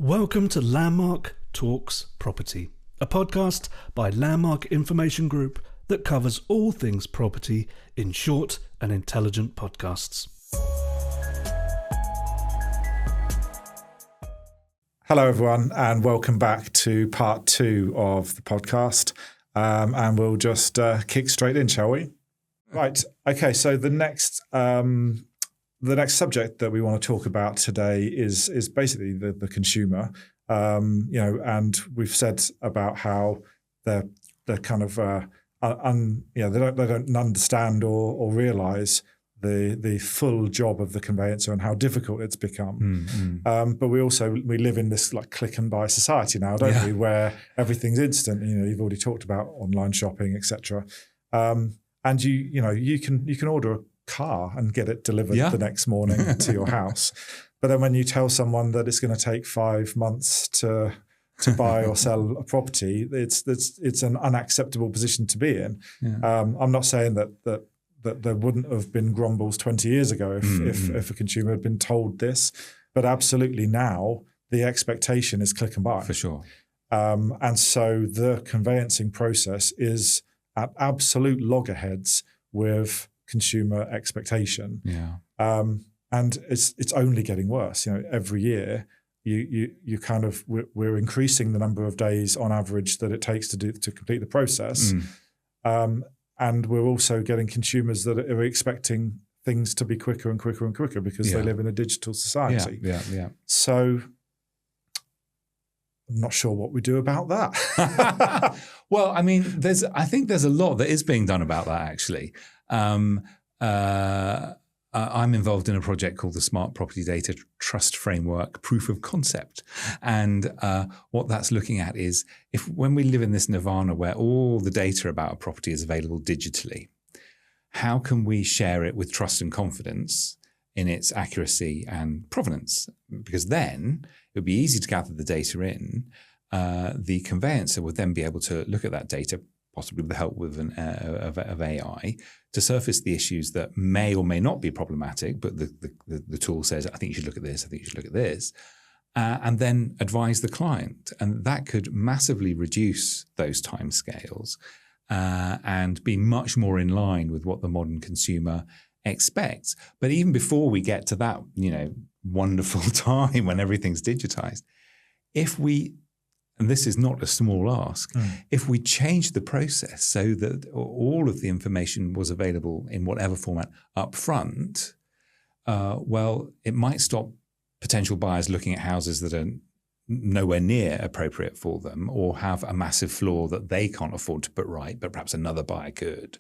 Welcome to Landmark Talks Property, a podcast by Landmark Information Group that covers all things property in short and intelligent podcasts. Hello, everyone, and welcome back to part 2 of the podcast. And we'll just kick straight in, shall we? Right. Okay. So the next subject that we want to talk about today is basically the consumer. And we've said about how they're kind of they don't understand or realise the full job of the conveyancer and how difficult it's become. But we live in this like click and buy society now, don't we? Where everything's instant. You've already talked about online shopping, etc. And you can order a car and get it delivered the next morning to your house. But then when you tell someone that it's going to take 5 months to buy or sell a property, it's an unacceptable position to be in. I'm not saying that there wouldn't have been grumbles 20 years ago if a consumer had been told this, but absolutely now the expectation is click and buy. For sure. And so the conveyancing process is at absolute loggerheads with consumer expectation. And it's only getting worse. Every year you kind of we're increasing the number of days on average that it takes to complete the process. And we're also getting consumers that are expecting things to be quicker and quicker and quicker because they live in a digital society. So I'm not sure what we do about that. Well, I mean, I think there's a lot that is being done about that, actually. I'm involved in a project called the Smart Property Data Trust Framework Proof of Concept. And what that's looking at is when we live in this nirvana where all the data about a property is available digitally, how can we share it with trust and confidence in its accuracy and provenance? Because then it would be easy to gather the data in. The conveyancer would then be able to look at that data, possibly with the help of AI, to surface the issues that may or may not be problematic, but the tool says, I think you should look at this, I think you should look at this, and then advise the client. And that could massively reduce those timescales and be much more in line with what the modern consumer expects. But even before we get to that, wonderful time when everything's digitized, and this is not a small ask, if we change the process so that all of the information was available in whatever format up front, it might stop potential buyers looking at houses that are nowhere near appropriate for them or have a massive flaw that they can't afford to put right, but perhaps another buyer could.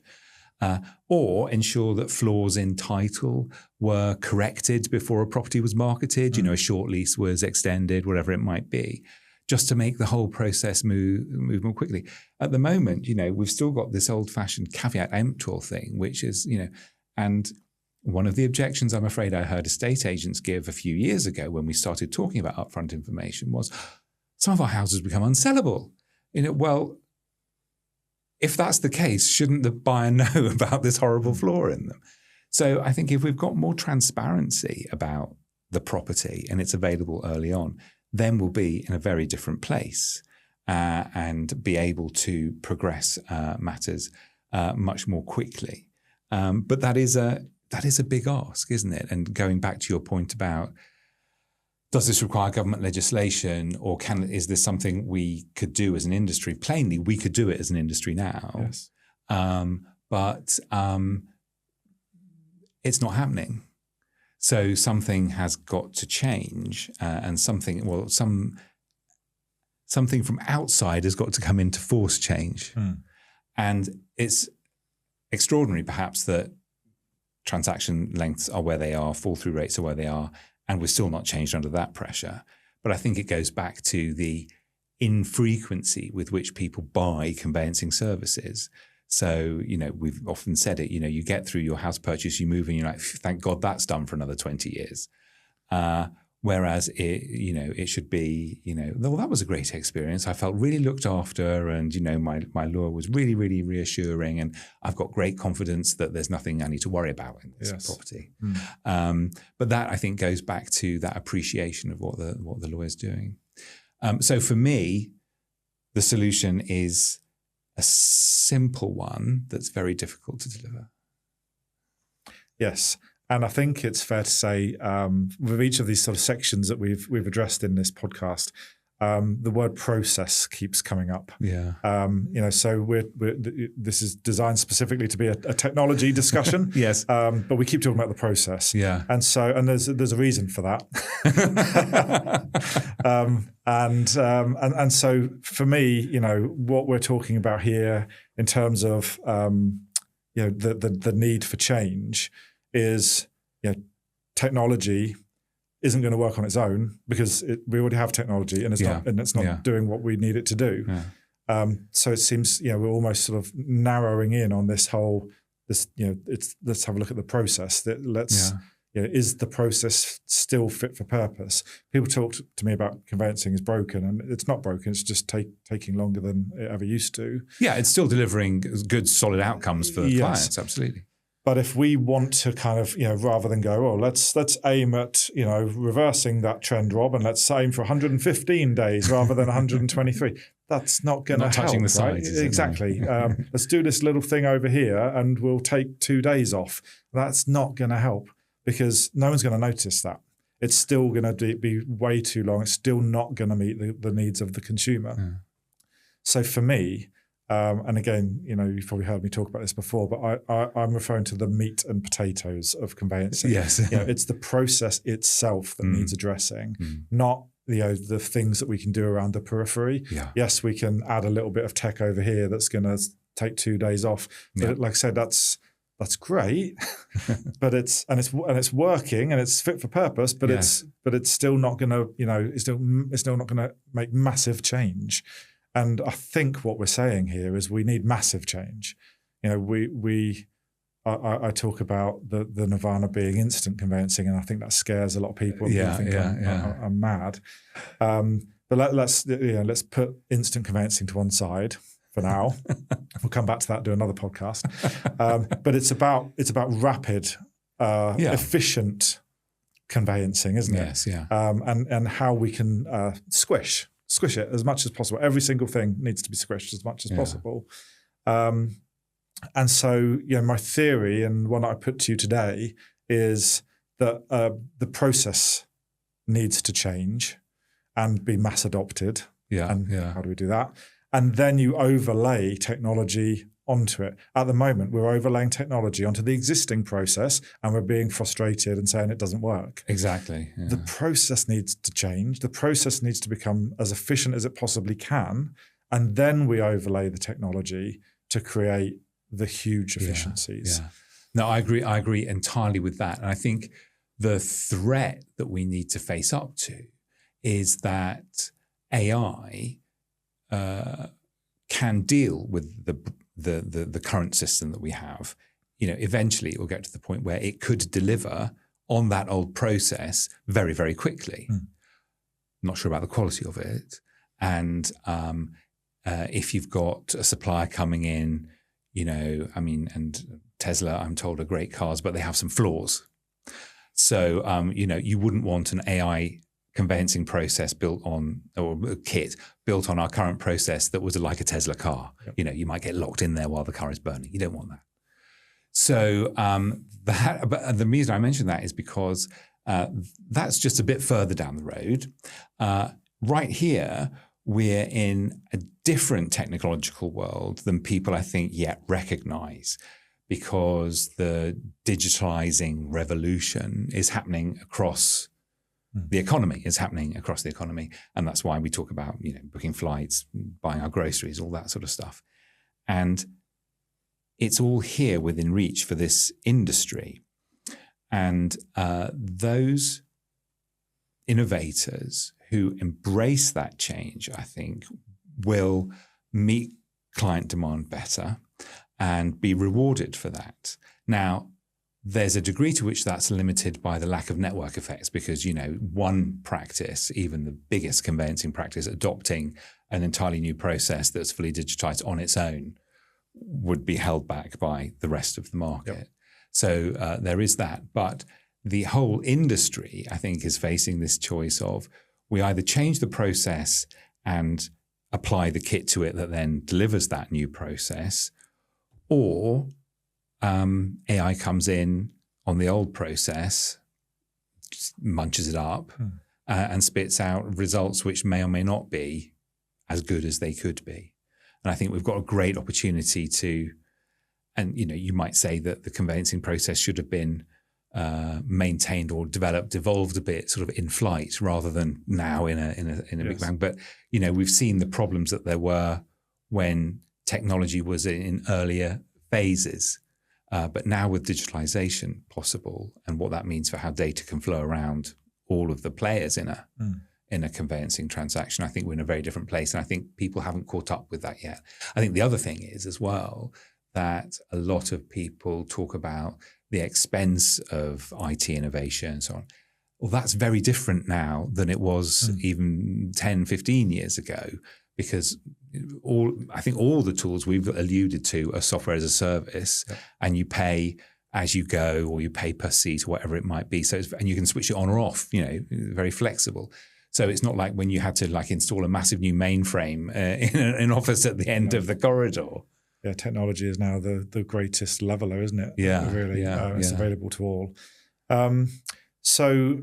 Or ensure that flaws in title were corrected before a property was marketed, a short lease was extended, whatever it might be, just to make the whole process move more quickly. At the moment, we've still got this old-fashioned caveat emptor thing, which is, and one of the objections I'm afraid I heard estate agents give a few years ago when we started talking about upfront information was some of our houses become unsellable. Well, if that's the case, shouldn't the buyer know about this horrible flaw in them? So I think if we've got more transparency about the property and it's available early on, then we'll be in a very different place and be able to progress matters much more quickly. But that is a big ask, isn't it? And going back to your point about, does this require government legislation, or is this something we could do as an industry? Plainly, we could do it as an industry now, yes. But it's not happening. So something has got to change, and something from outside has got to come in to force change. And it's extraordinary, perhaps, that transaction lengths are where they are, fall-through rates are where they are, and we're still not changed under that pressure. But I think it goes back to the infrequency with which people buy conveyancing services. So, we've often said it, you get through your house purchase, you move and you're like, thank God that's done for another 20 years. Whereas it should be, well, that was a great experience. I felt really looked after, and my lawyer was really, really reassuring, and I've got great confidence that there's nothing I need to worry about in this property. But that, I think, goes back to that appreciation of what the lawyer's doing. So for me, the solution is a simple one that's very difficult to deliver. Yes. And I think it's fair to say, with each of these sort of sections that we've addressed in this podcast, the word process keeps coming up. Yeah. So this is designed specifically to be a technology discussion. Yes. But we keep talking about the process. Yeah. And there's a reason for that. And so for me, what we're talking about here in terms of the need for change is, technology isn't going to work on its own because we already have technology and it's not doing what we need it to do. Yeah. So it seems, we're almost sort of narrowing in on let's have a look at the process. Is the process still fit for purpose? People talk to me about conveyancing is broken, and it's not broken. It's just taking longer than it ever used to. Yeah, it's still delivering good, solid outcomes for clients. Absolutely. But if we want to kind of, rather than go, let's aim at, reversing that trend, Rob, and let's aim for 115 days rather than 123. That's not going to help. Not touching the sides. Right? Exactly. Let's do this little thing over here and we'll take 2 days off. That's not going to help because no one's going to notice that. It's still going to be way too long. It's still not going to meet the needs of the consumer. Yeah. So for me, and again, you've probably heard me talk about this before, but I'm referring to the meat and potatoes of conveyancing. Yes. It's the process itself that needs addressing, not the things that we can do around the periphery. Yeah. Yes, we can add a little bit of tech over here that's going to take 2 days off. But like I said, that's great, but it's working and it's fit for purpose. But it's still not going to it's still not going to make massive change. And I think what we're saying here is we need massive change. I talk about the nirvana being instant conveyancing, and I think that scares a lot of people. I'm mad. But let's put instant conveyancing to one side for now. We'll come back to that, do another podcast. But it's about rapid, efficient conveyancing, isn't it? Yes, yeah. And how we can squish it as much as possible. Every single thing needs to be squished as much as possible. And so, my theory and one I put to you today is that the process needs to change and be mass adopted. Yeah. And how do we do that? And then you overlay technology onto it. At the moment, we're overlaying technology onto the existing process and we're being frustrated and saying it doesn't work. Exactly. Yeah. The process needs to change. The process needs to become as efficient as it possibly can. And then we overlay the technology to create the huge efficiencies. Yeah. No, I agree entirely with that. And I think the threat that we need to face up to is that AI can deal with the current system that we have. Eventually it will get to the point where it could deliver on that old process very, very quickly. I'm not sure about the quality of it. And if you've got a supplier coming in, and Tesla, I'm told, are great cars, but they have some flaws. So, you wouldn't want an AI conveyancing process built on, or a kit built on our current process that was like a Tesla car. Yep. You might get locked in there while the car is burning. You don't want that. So but the reason I mention that is because that's just a bit further down the road. Right here, we're in a different technological world than people, I think, yet recognize, because the digitalizing revolution is happening across the economy, And that's why we talk about, booking flights, buying our groceries, all that sort of stuff. And it's all here within reach for this industry. And those innovators who embrace that change, I think, will meet client demand better and be rewarded for that. Now, There's a degree to which that's limited by the lack of network effects because, one practice, even the biggest conveyancing practice, adopting an entirely new process that's fully digitized on its own would be held back by the rest of the market. Yep. So there is that. But the whole industry, I think, is facing this choice of we either change the process and apply the kit to it that then delivers that new process, or AI comes in on the old process, just munches it up, and spits out results which may or may not be as good as they could be. And I think we've got a great opportunity to, and you might say that the conveyancing process should have been maintained or evolved a bit sort of in flight rather than now in a big bang. But we've seen the problems that there were when technology was in earlier phases. But now with digitalization possible and what that means for how data can flow around all of the players in a conveyancing transaction, I think we're in a very different place. And I think people haven't caught up with that yet. I think the other thing is as well that a lot of people talk about the expense of IT innovation and so on. Well, that's very different now than it was even 10, 15 years ago, because I think all the tools we've alluded to are software as a service, and you pay as you go, or you pay per seat, or whatever it might be. So, and you can switch it on or off. Very flexible. So it's not like when you had to install a massive new mainframe in an office at the end of the corridor. Yeah, technology is now the greatest leveler, isn't it? Yeah, really. It's available to all. So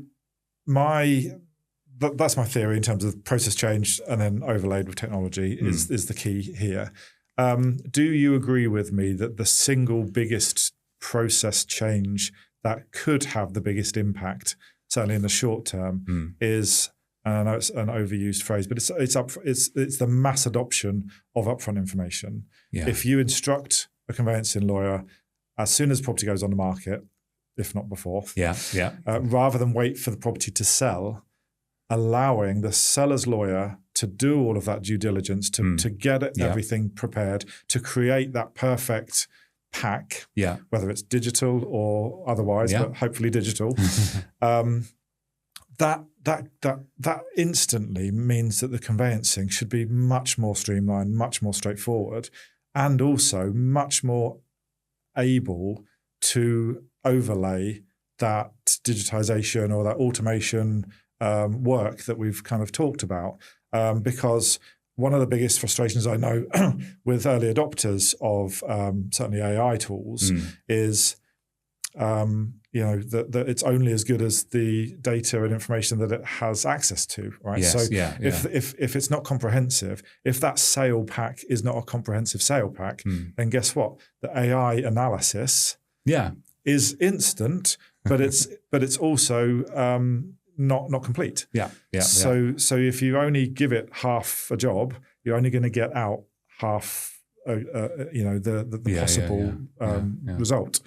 that's my theory in terms of process change and then overlaid with technology is the key here. Do you agree with me that the single biggest process change that could have the biggest impact, certainly in the short term, is, and I know it's an overused phrase, but it's the mass adoption of upfront information. Yeah. If you instruct a conveyancing lawyer as soon as property goes on the market, if not before, rather than wait for the property to sell, allowing the seller's lawyer to do all of that due diligence, to get everything prepared, to create that perfect pack, whether it's digital or otherwise, but hopefully digital. That instantly means that the conveyancing should be much more streamlined, much more straightforward, and also much more able to overlay that digitization or that automation work that we've kind of talked about. Because one of the biggest frustrations I know with early adopters of certainly AI tools is that it's only as good as the data and information that it has access to, right? Yes, so if it's not comprehensive, if that sale pack is not a comprehensive sale pack, then guess what? The AI analysis is instant, but it's also not complete. So if you only give it half a job, you're only going to get out half the possible result.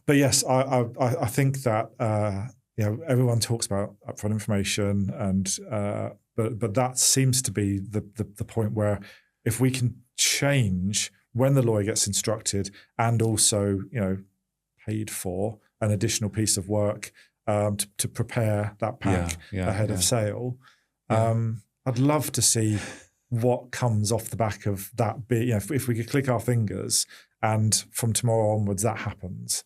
But yes, I think that everyone talks about upfront information, and but that seems to be the point where if we can change when the lawyer gets instructed and also paid for an additional piece of work to prepare that pack ahead of sale, I'd love to see what comes off the back of that. If we could click our fingers and from tomorrow onwards that happens,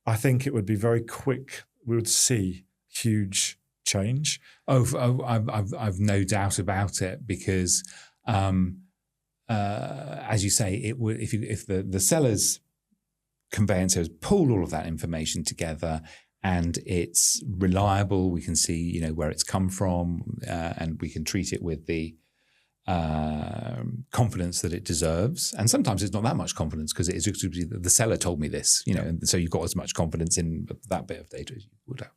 I think it would be very quick. We would see huge change. I've no doubt about it, because as you say, it would if the seller's conveyancers pulled all of that information together and it's reliable, we can see where it's come from, and we can treat it with the confidence that it deserves. And sometimes it's not that much confidence, because it is the seller told me this, and so you've got as much confidence in that bit of data as you would have.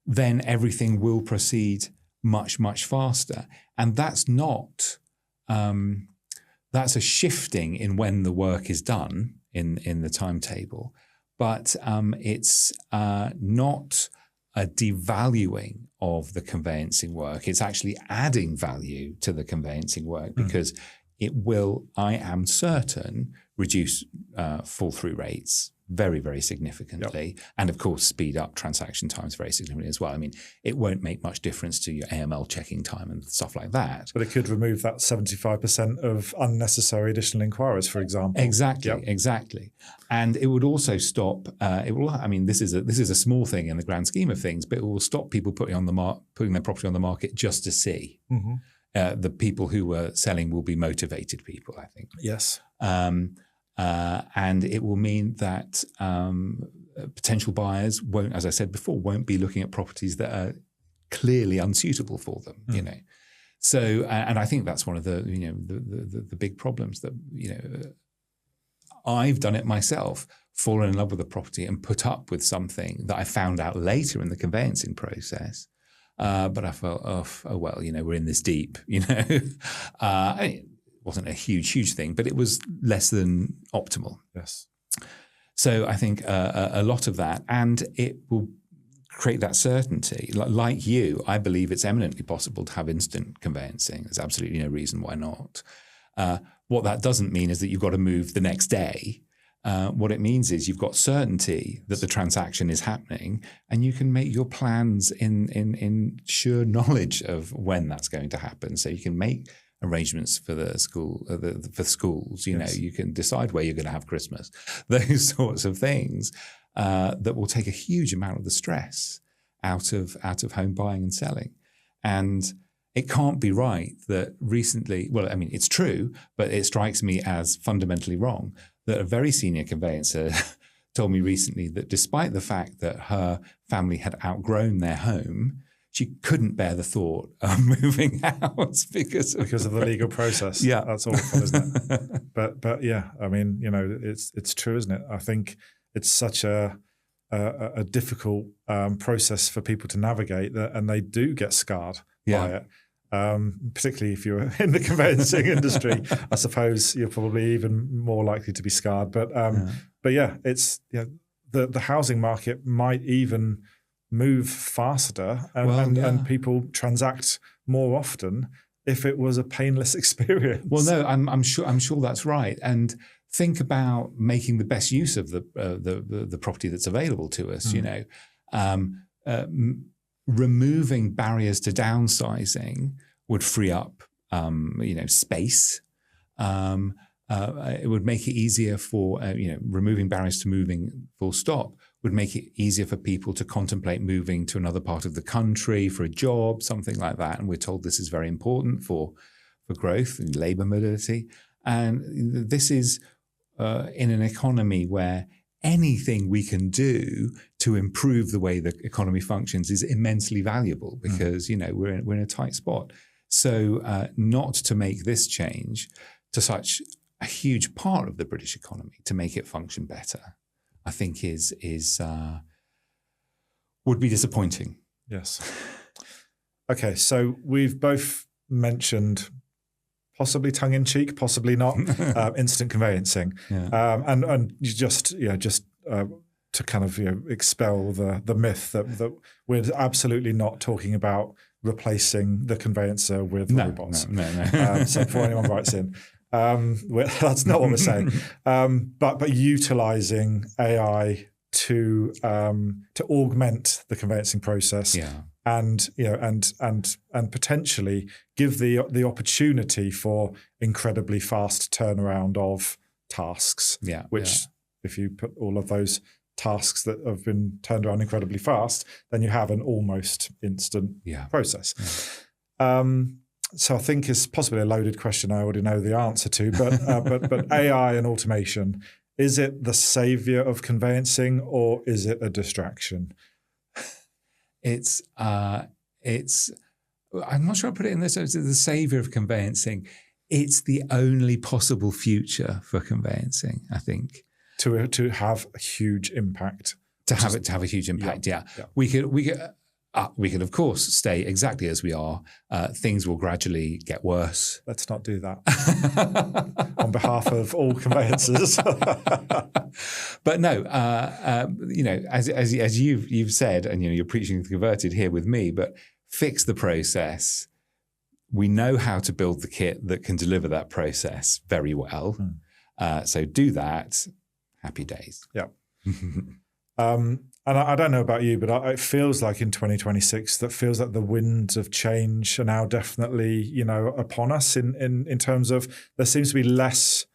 Then everything will proceed much, much faster. And that's not, that's a shifting in when the work is done in the timetable, but it's not a devaluing of the conveyancing work. It's actually adding value to the conveyancing work, because it will, I am certain, reduce fall-through rates very, very significantly. Yep. And of course, speed up transaction times very significantly as well. I mean, it won't make much difference to your AML checking time and stuff like that. But it could remove that 75% of unnecessary additional inquiries, for example. Exactly, yep. exactly. And it would also stop, this is a small thing in the grand scheme of things, but it will stop people putting their property on the market just to see. Mm-hmm. The people who were selling will be motivated people, I think. Yes. And it will mean that potential buyers won't, as I said before, won't be looking at properties that are clearly unsuitable for them. You know, so and I think that's one of the the big problems that I've done it myself, fallen in love with a property and put up with something that I found out later in the conveyancing process. But I felt, oh well, we're in this deep. It wasn't a huge thing, but it was less than optimal. Yes. So I think a lot of that, and it will create that certainty. Like you, I believe it's eminently possible to have instant conveyancing. There's absolutely no reason why not. What that doesn't mean is that you've got to move the next day. What it means is you've got certainty that the transaction is happening, and you can make your plans in sure knowledge of when that's going to happen. So you can make arrangements for the school, for schools. Yes. You can decide where you're going to have Christmas. Those sorts of things that will take a huge amount of the stress out of home buying and selling. And it can't be right that recently. Well, I mean, it's true, but it strikes me as fundamentally wrong that a very senior conveyancer told me recently that despite the fact that her family had outgrown their home, she couldn't bear the thought of moving house because of the legal process. Yeah, that's awful, isn't it? But yeah, I mean, it's true, isn't it? I think it's such a difficult process for people to navigate, and they do get scarred by it. Particularly if you're in the conveyancing industry, I suppose you're probably even more likely to be scarred. But yeah, it's the housing market might even move faster and people transact more often if it was a painless experience. Well, no, I'm sure that's right. And think about making the best use of the property that's available to us. Removing barriers to downsizing would free up, space. It would make it easier for, removing barriers to moving full stop would make it easier for people to contemplate moving to another part of the country for a job, something like that. And we're told this is very important for growth and labour mobility. And this is in an economy where anything we can do to improve the way the economy functions is immensely valuable because, we're in a tight spot. So not to make this change to such a huge part of the British economy to make it function better, I think would be disappointing. Yes. Okay, so we've both mentioned, possibly tongue-in-cheek, possibly not, instant conveyancing, and just to kind of expel the myth that we're absolutely not talking about replacing the conveyancer with robots. No. So before anyone writes in, that's not what we're saying. But utilising AI to augment the conveyancing process, and potentially give the opportunity for incredibly fast turnaround of tasks. If you put all of those tasks that have been turned around incredibly fast, then you have an almost instant process. So I think it's possibly a loaded question I already know the answer to, but AI and automation, is it the savior of conveyancing or is it a distraction? It's I'm not sure I put it in this as the savior of conveyancing. It's the only possible future for conveyancing, I think. To have a huge impact. To have a huge impact, yeah. We could, of course, stay exactly as we are. Things will gradually get worse. Let's not do that. On behalf of all conveyancers. But no, as you've said, and you're preaching to the converted here with me, but fix the process, we know how to build the kit that can deliver that process very well. So do that. Happy days. Yeah. And I don't know about you, but it feels like in 2026, that feels like the winds of change are now definitely, upon us in terms of there seems to be less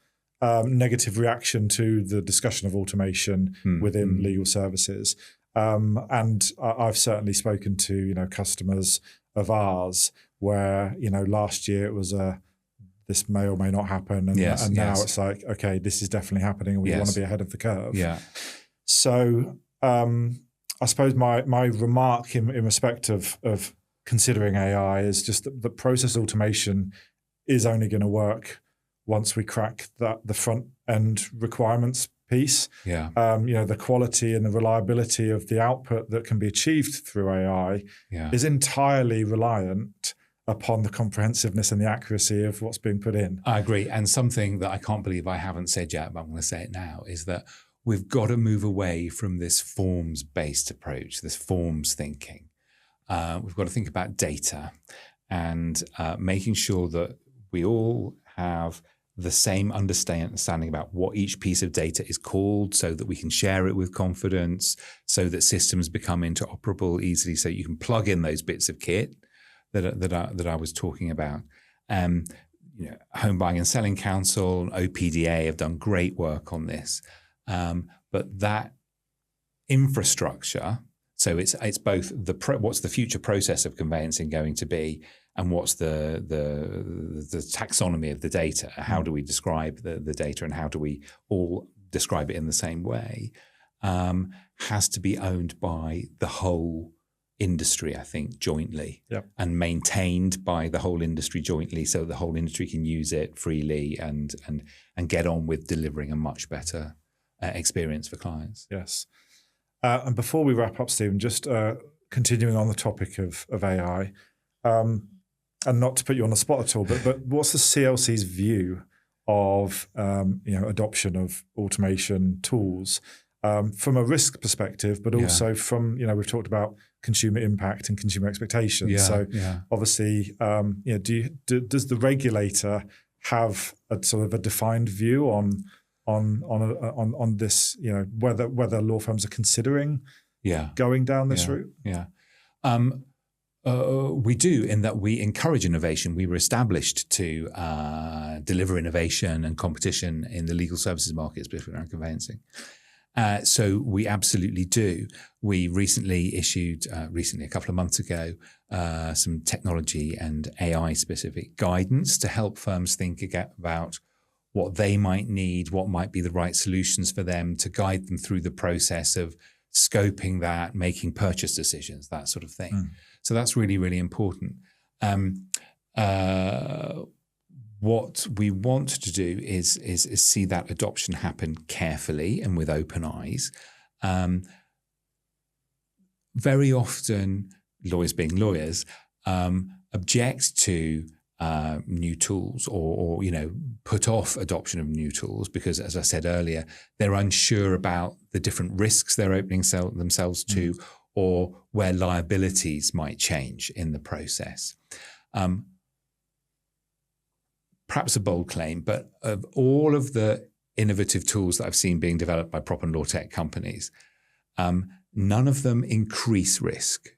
negative reaction to the discussion of automation within legal services. And I've certainly spoken to, customers of ours where, last year it was this may or may not happen. And now it's like, okay, this is definitely happening and we want to be ahead of the curve. Yeah. So I suppose my remark in respect of considering AI is just that the process automation is only going to work once we crack the front end requirements piece. Yeah. The quality and the reliability of the output that can be achieved through AI is entirely reliant upon the comprehensiveness and the accuracy of what's being put in. I agree. And something that I can't believe I haven't said yet, but I'm going to say it now, is that we've got to move away from this forms-based approach, this forms thinking. We've got to think about data and making sure that we all have the same understanding about what each piece of data is called so that we can share it with confidence, so that systems become interoperable easily, so you can plug in those bits of kit that I was talking about. Home Buying and Selling Council, OPDA have done great work on this. But that infrastructure, so it's both what's the future process of conveyancing going to be, and what's the taxonomy of the data. How do we describe the data, and how do we all describe it in the same way? Has to be owned by the whole industry, I think, jointly, and maintained by the whole industry jointly, so the whole industry can use it freely and get on with delivering a much better experience for clients. Yes. And before we wrap up, Stephen, just continuing on the topic of AI, and not to put you on the spot at all, but what's the CLC's view of adoption of automation tools from a risk perspective, but also from we've talked about consumer impact and consumer expectations. Obviously, does the regulator have a sort of a defined view on this, whether law firms are considering going down this route? We do, in that we encourage innovation. We were established to deliver innovation and competition in the legal services market, especially around conveyancing. So we absolutely do. We recently issued, a couple of months ago, some technology and AI specific guidance to help firms think about what they might need, what might be the right solutions for them, to guide them through the process of scoping that, making purchase decisions, that sort of thing. So that's really, really important. What we want to do is see that adoption happen carefully and with open eyes. Very often, lawyers being lawyers, object to new tools or put off adoption of new tools because, as I said earlier, they're unsure about the different risks they're opening themselves to, or where liabilities might change in the process. Perhaps a bold claim, but of all of the innovative tools that I've seen being developed by prop and law tech companies, none of them increase risk.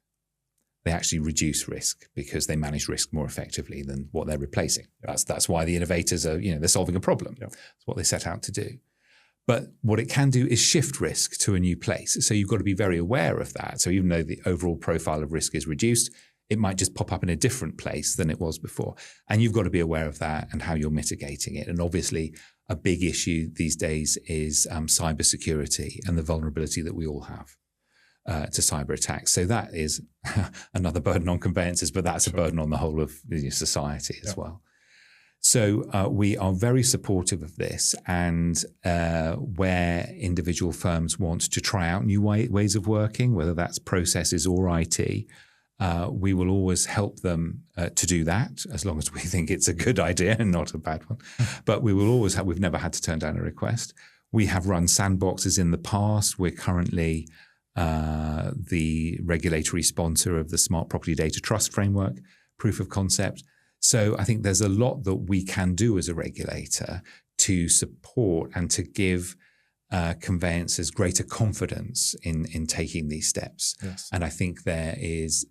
They actually reduce risk because they manage risk more effectively than what they're replacing. That's why the innovators are, they're solving a problem. That's what they set out to do. But what it can do is shift risk to a new place. So you've got to be very aware of that. So even though the overall profile of risk is reduced, it might just pop up in a different place than it was before. And you've got to be aware of that and how you're mitigating it. And obviously, a big issue these days is cybersecurity and the vulnerability that we all have to cyber attacks. So that is another burden on conveyancers, but that's a burden on the whole of society as well. So we are very supportive of this, and where individual firms want to try out new ways of working, whether that's processes or IT, we will always help them to do that, as long as we think it's a good idea and not a bad one. But we will always we've never had to turn down a request. We have run sandboxes in the past. We're currently the regulatory sponsor of the Smart Property Data Trust Framework, proof of concept. So I think there's a lot that we can do as a regulator to support and to give conveyancers greater confidence in taking these steps. Yes. And I think there is,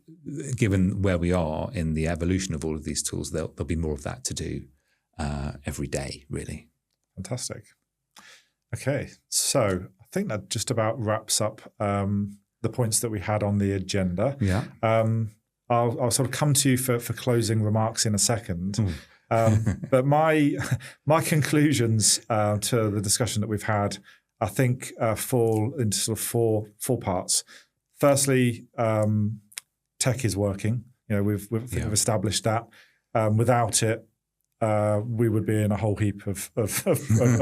given where we are in the evolution of all of these tools, there'll be more of that to do every day, really. Fantastic. Okay, so I think that just about wraps up the points that we had on the agenda. Yeah. I'll sort of come to you for closing remarks in a second. But my conclusions to the discussion that we've had, I think, fall into sort of four parts. Firstly, tech is working. You know, we've established that. Without it, we would be in a whole heap of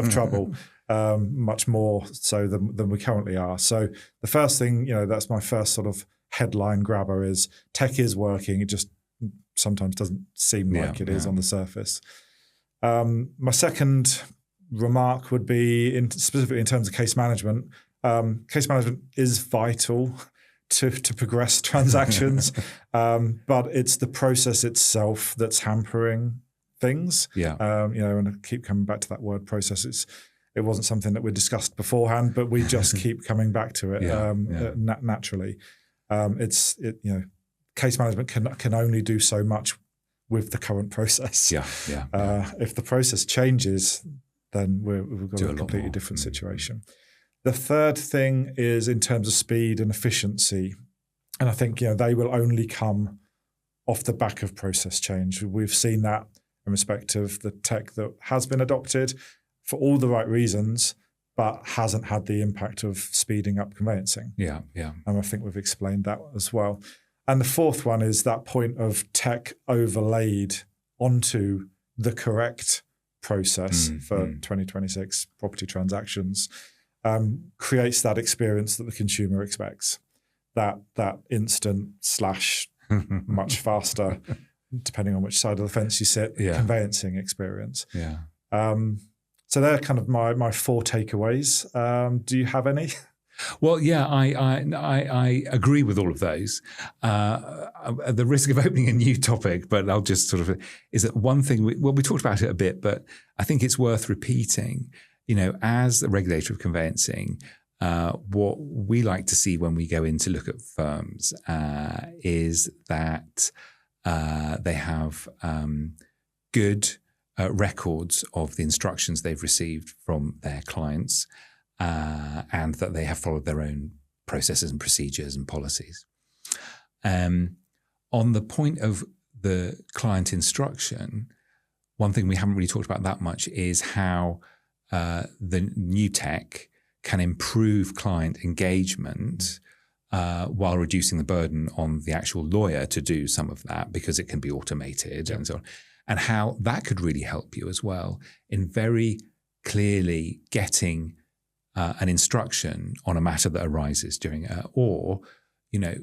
trouble, much more so than we currently are. So the first thing, you know, that's my first sort of headline grabber is tech is working. It just sometimes doesn't seem like it is on the surface. My second remark would be specifically in terms of case management. Case management is vital to progress transactions, but it's the process itself that's hampering things. You know, and I keep coming back to that word process. It wasn't something that we discussed beforehand, but we just keep coming back to it naturally. You know, case management can only do so much with the current process. If the process changes, then we've got a completely different situation. The third thing is in terms of speed and efficiency. And I think, you know, they will only come off the back of process change. We've seen that in respect of the tech that has been adopted for all the right reasons, but hasn't had the impact of speeding up conveyancing. And I think we've explained that as well. And the fourth one is that point of tech overlaid onto the correct process for 2026 property transactions, creates that experience that the consumer expects, that instant / much faster, depending on which side of the fence you sit, conveyancing experience. So they're kind of my four takeaways. Do you have any? Well, I agree with all of those. At the risk of opening a new topic, but I'll just sort of, is that one thing, we talked about it a bit, but I think it's worth repeating. You know, as a regulator of conveyancing, what we like to see when we go in to look at firms is that they have good records of the instructions they've received from their clients, and that they have followed their own processes and procedures and policies. On the point of the client instruction, one thing we haven't really talked about that much is how the new tech can improve client engagement while reducing the burden on the actual lawyer to do some of that, because it can be automated and so on. And how that could really help you as well in very clearly getting an instruction on a matter that arises during or, you know,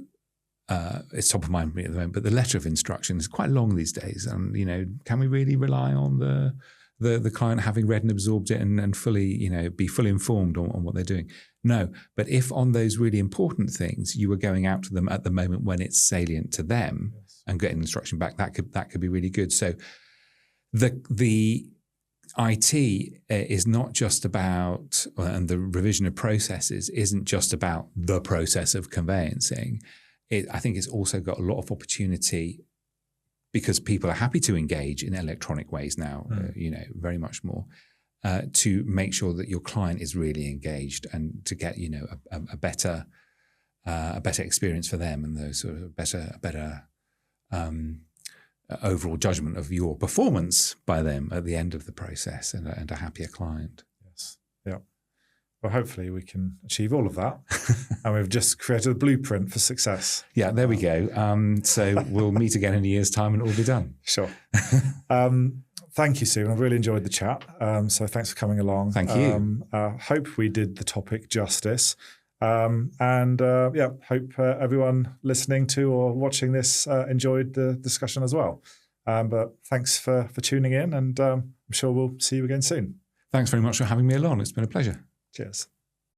it's top of mind for me at the moment, but the letter of instruction is quite long these days. And, you know, can we really rely on the client having read and absorbed it and fully, you know, be fully informed on what they're doing? No. But if on those really important things, you were going out to them at the moment when it's salient to them and getting instruction back, that could be really good. So the IT is not just about, and the revision of processes isn't just about the process of conveyancing. I think it's also got a lot of opportunity because people are happy to engage in electronic ways now, you know, very much more, to make sure that your client is really engaged and to get, you know, a better experience for them and those sort of better overall judgment of your performance by them at the end of the process and a happier client. Yes. Yeah. Well, hopefully we can achieve all of that. And we've just created a blueprint for success. Yeah, there we go. So we'll meet again in a year's time and it'll be done. Sure. Thank you, Stephen. I've really enjoyed the chat. So thanks for coming along. Thank you. Hope we did the topic justice. Hope everyone listening to or watching this enjoyed the discussion as well. But thanks for tuning in, and I'm sure we'll see you again soon. Thanks very much for having me along. It's been a pleasure. Cheers.